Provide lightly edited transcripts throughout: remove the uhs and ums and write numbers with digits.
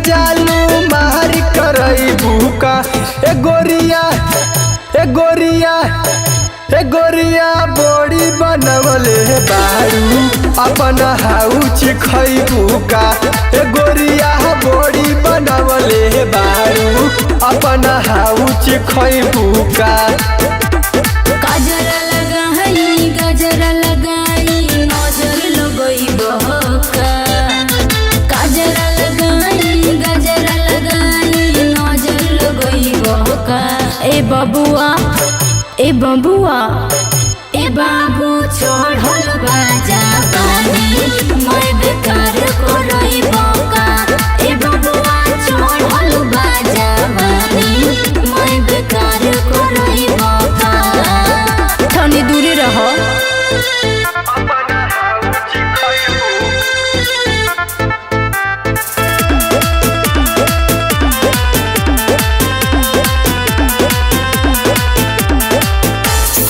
जालू मार करई बुका। ए गोरिया ए गोरिया ए गोरिया बॉडी बनवले बारू अपन हाउच खइबू का। ए गोरिया बॉडी बनवले बारू अपन हाउच खइबू का। गजरा लगाई गजरा लगाई नजर लगई बहका। गजरा लगाई गजरा लगाई नजर लगई बहका। ए बबुआ ए बबुआ ए बाबू चढ़ल बाजा पानी मैं बेकार करई बका। ए बबुआ चढ़ल बाजा पानी मैं बेकार करई बका। थोड़ी दूरी रहो।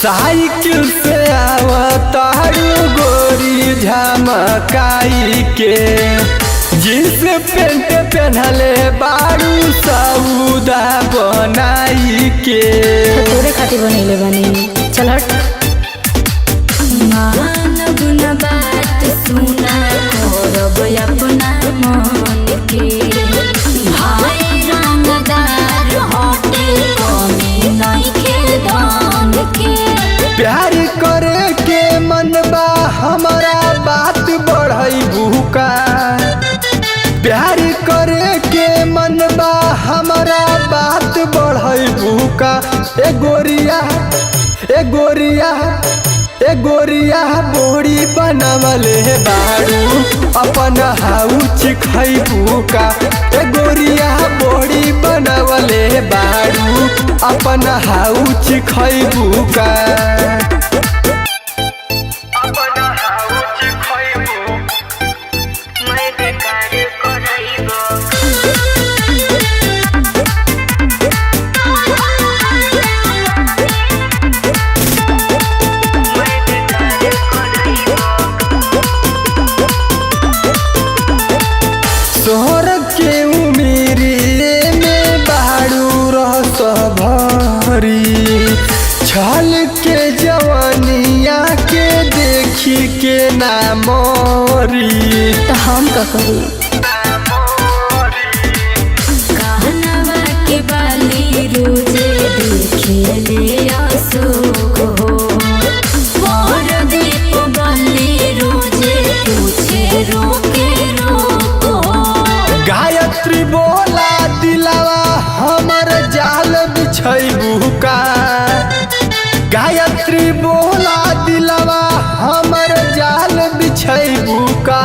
साइकिल से आवतारू गोरी झमकाई के। जींस पेंट पहनले बारू सौदा बनाई के। तोरे खातिर बनैले बनी चल हट। मानब न बात सुना करब अपना मन के। भाई रंगदार हटे कमी नइखे दान के। प्यार करे के मन बा हमारा बात बढ़ई बुका। प्यार करे के मन बा हमारा बात बढ़ई बुका। ए गोरिया ए गोरिया ए गोरिया बॉडी बनवले बारू अपन हाउच खइबू का। ए गोरिया बॉडी बनवले बारू अपन हाउच खइबू का। सोहर के उमिरिए में बारू रस भरी। छल के जवानिया के देखी के ना मोरी। तो हम का करी कहनवा के बाली रोजे देखे ले अशोक हो। मोर दीप बाली रोजे पूछे रोके रोक हो। गायत्री बोला दिलावा हमर जाल बिछैबू का। गायत्री बोला दिलावा हमर जाल बिछैबू का।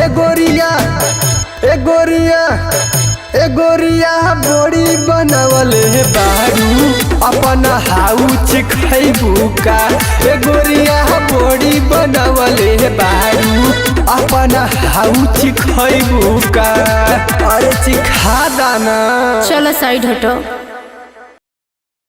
ए गोरिया ए गोरिया ए गोरिया बॉडी बनवले बारू अपन हाउच खइबू का। ए गोरिया बॉडी बनवले बारू अपन हाउच खइबू का। अरे चिखा दाना। चलो साइड हटो।